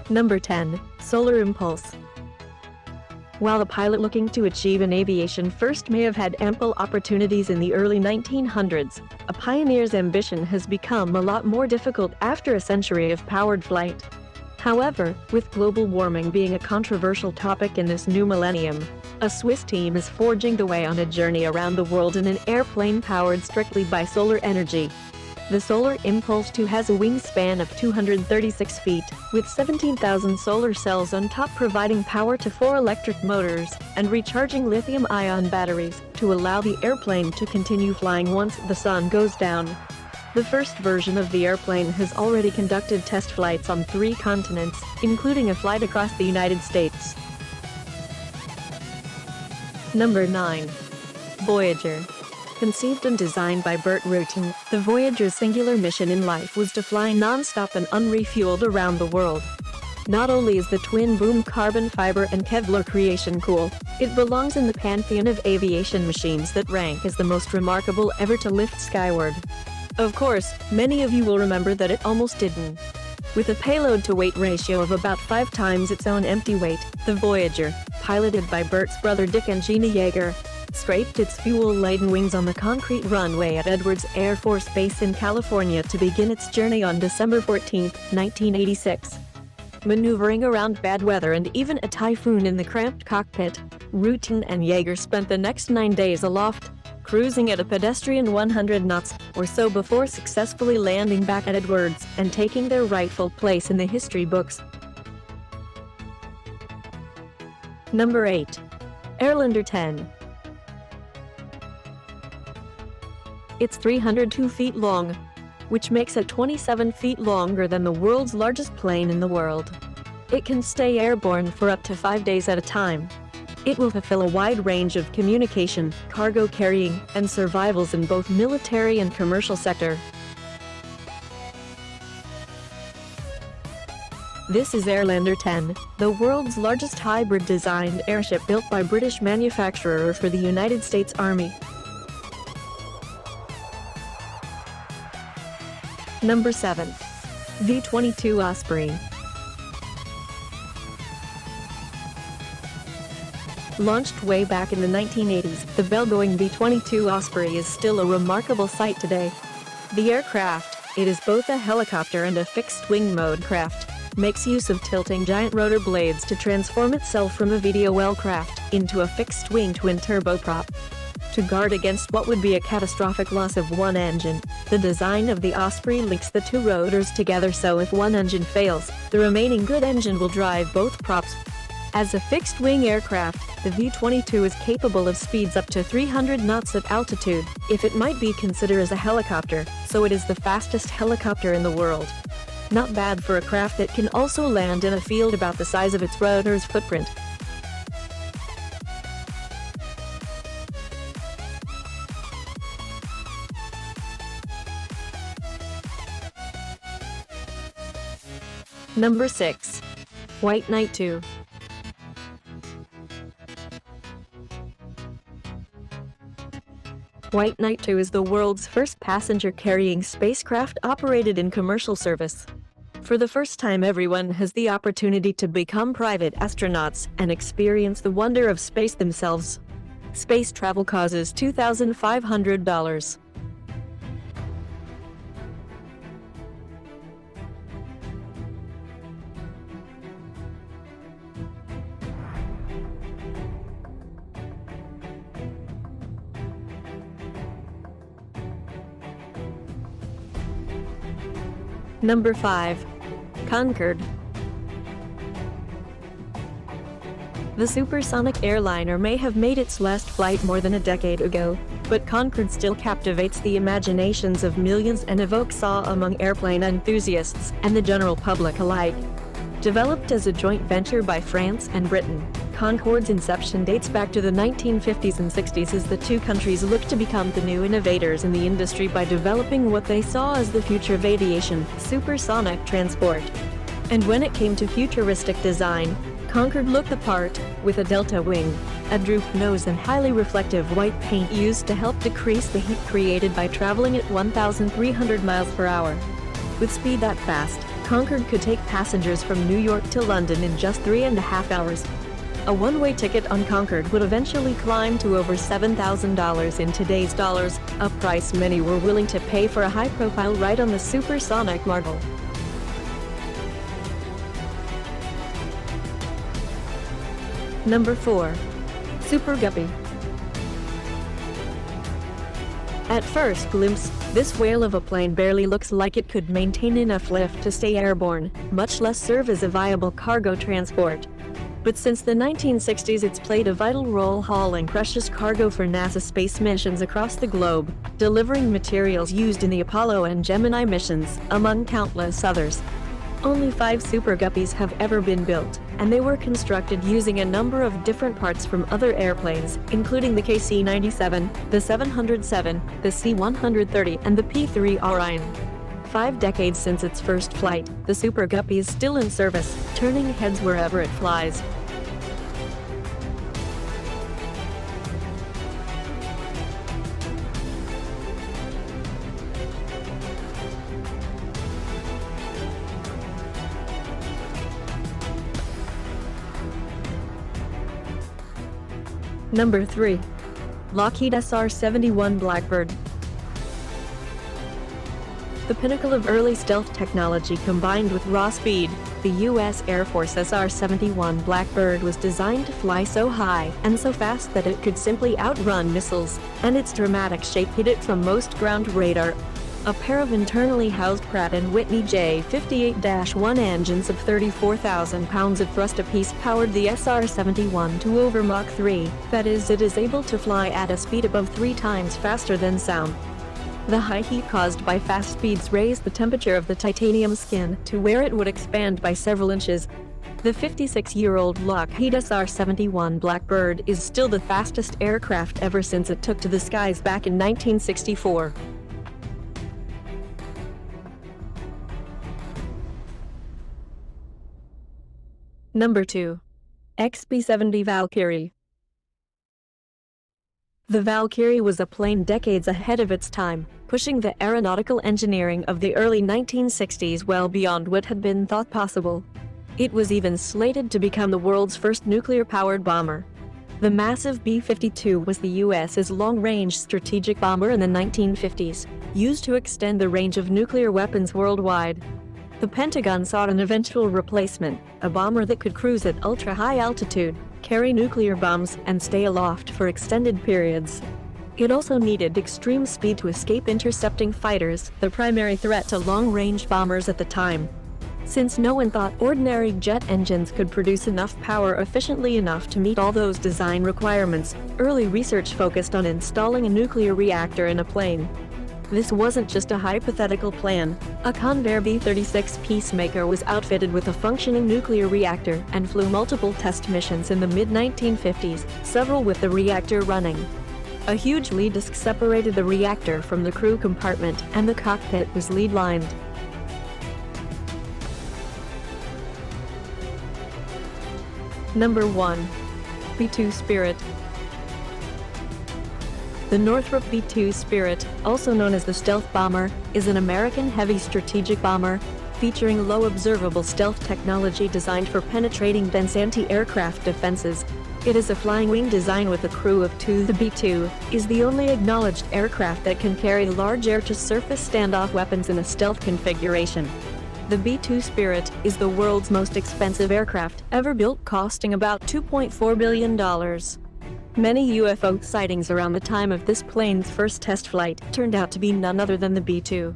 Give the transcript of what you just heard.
Number 10. Solar Impulse. While a pilot looking to achieve an aviation first may have had ample opportunities in the early 1900s, a pioneer's ambition has become a lot more difficult after a century of powered flight. However, with global warming being a controversial topic in this new millennium, a Swiss team is forging the way on a journey around the world in an airplane powered strictly by solar energy. The Solar Impulse 2 has a wingspan of 236 feet, with 17,000 solar cells on top providing power to 4 electric motors and recharging lithium-ion batteries to allow the airplane to continue flying once the sun goes down. The first version of the airplane has already conducted test flights on 3 continents, including a flight across the United States. Number 9. Voyager. Conceived and designed by Burt Rutan, the Voyager's singular mission in life was to fly non-stop and unrefueled around the world. Not only is the twin-boom carbon fiber and Kevlar creation cool, it belongs in the pantheon of aviation machines that rank as the most remarkable ever to lift skyward. Of course, many of you will remember that it almost didn't. With a payload-to-weight ratio of about 5 times its own empty weight, the Voyager, piloted by Burt's brother Dick and Gina Yeager, scraped its fuel-laden wings on the concrete runway at Edwards Air Force Base in California to begin its journey on December 14, 1986. Maneuvering around bad weather and even a typhoon in the cramped cockpit, Rutan and Yeager spent the next 9 days aloft, cruising at a pedestrian 100 knots or so before successfully landing back at Edwards and taking their rightful place in the history books. Number 8. Airlander 10. It's 302 feet long, which makes it 27 feet longer than the world's largest plane in the world. It can stay airborne for up to 5 days at a time. It will fulfill a wide range of communication, cargo carrying, and survivals in both military and commercial sector. This is Airlander 10, the world's largest hybrid-designed airship built by British manufacturer for the United States Army. Number 7. V-22 Osprey. Launched way back in the 1980s, the bell-going V-22 Osprey is still a remarkable sight today. The aircraft, it is both a helicopter and a fixed-wing mode craft, makes use of tilting giant rotor blades to transform itself from a VTOL craft into a fixed-wing twin turboprop. To guard against what would be a catastrophic loss of one engine, the design of the Osprey links the 2 rotors together so if one engine fails, the remaining good engine will drive both props. As a fixed-wing aircraft, the V-22 is capable of speeds up to 300 knots at altitude, if it might be considered as a helicopter, so it is the fastest helicopter in the world. Not bad for a craft that can also land in a field about the size of its rotor's footprint. Number 6. White Knight 2. White Knight 2 is the world's first passenger-carrying spacecraft operated in commercial service. For the first time, everyone has the opportunity to become private astronauts and experience the wonder of space themselves. Space travel causes $2,500. Number 5. Concorde. The supersonic airliner may have made its last flight more than a decade ago, but Concorde still captivates the imaginations of millions and evokes awe among airplane enthusiasts and the general public alike. Developed as a joint venture by France and Britain, Concorde's inception dates back to the 1950s and 60s as the 2 countries looked to become the new innovators in the industry by developing what they saw as the future of aviation, supersonic transport. And when it came to futuristic design, Concorde looked the part, with a delta wing, a drooped nose and highly reflective white paint used to help decrease the heat created by traveling at 1,300 miles per hour. With speed that fast, Concorde could take passengers from New York to London in just 3.5 hours. A one-way ticket on Concorde would eventually climb to over $7,000 in today's dollars, a price many were willing to pay for a high-profile ride on the supersonic marvel. Number 4. Super Guppy. At first glimpse, this whale of a plane barely looks like it could maintain enough lift to stay airborne, much less serve as a viable cargo transport. But since the 1960s, it's played a vital role hauling precious cargo for NASA space missions across the globe, delivering materials used in the Apollo and Gemini missions, among countless others. Only 5 Super Guppies have ever been built, and they were constructed using a number of different parts from other airplanes, including the KC-97, the 707, the C-130, and the P-3 Orion. 5 decades since its first flight, the Super Guppy is still in service, turning heads wherever it flies. Number 3. Lockheed SR-71 Blackbird. The pinnacle of early stealth technology combined with raw speed, the U.S. Air Force SR-71 Blackbird was designed to fly so high and so fast that it could simply outrun missiles, and its dramatic shape hid it from most ground radar. A pair of internally housed Pratt & Whitney J58-1 engines of 34,000 pounds of thrust apiece powered the SR-71 to over Mach 3, that is, it is able to fly at a speed above 3 times faster than sound. The high heat caused by fast speeds raised the temperature of the titanium skin to where it would expand by several inches. The 56-year-old Lockheed SR-71 Blackbird is still the fastest aircraft ever since it took to the skies back in 1964. Number 2. XB-70 Valkyrie. The Valkyrie was a plane decades ahead of its time, pushing the aeronautical engineering of the early 1960s well beyond what had been thought possible. It was even slated to become the world's first nuclear-powered bomber. The massive B-52 was the U.S.'s long-range strategic bomber in the 1950s, used to extend the range of nuclear weapons worldwide. The Pentagon sought an eventual replacement, a bomber that could cruise at ultra-high altitude, carry nuclear bombs, and stay aloft for extended periods. It also needed extreme speed to escape intercepting fighters, the primary threat to long-range bombers at the time. Since no one thought ordinary jet engines could produce enough power efficiently enough to meet all those design requirements, early research focused on installing a nuclear reactor in a plane. This wasn't just a hypothetical plan. A Convair B-36 Peacemaker was outfitted with a functioning nuclear reactor and flew multiple test missions in the mid-1950s, several with the reactor running. A huge lead disc separated the reactor from the crew compartment, and the cockpit was lead-lined. Number 1. B-2 Spirit. The Northrop B-2 Spirit, also known as the Stealth Bomber, is an American heavy strategic bomber, featuring low observable stealth technology designed for penetrating dense anti-aircraft defenses. It is a flying wing design with a crew of 2. The B-2 is the only acknowledged aircraft that can carry large air-to-surface standoff weapons in a stealth configuration. The B-2 Spirit is the world's most expensive aircraft ever built, costing about $2.4 billion. Many UFO sightings around the time of this plane's first test flight turned out to be none other than the B-2.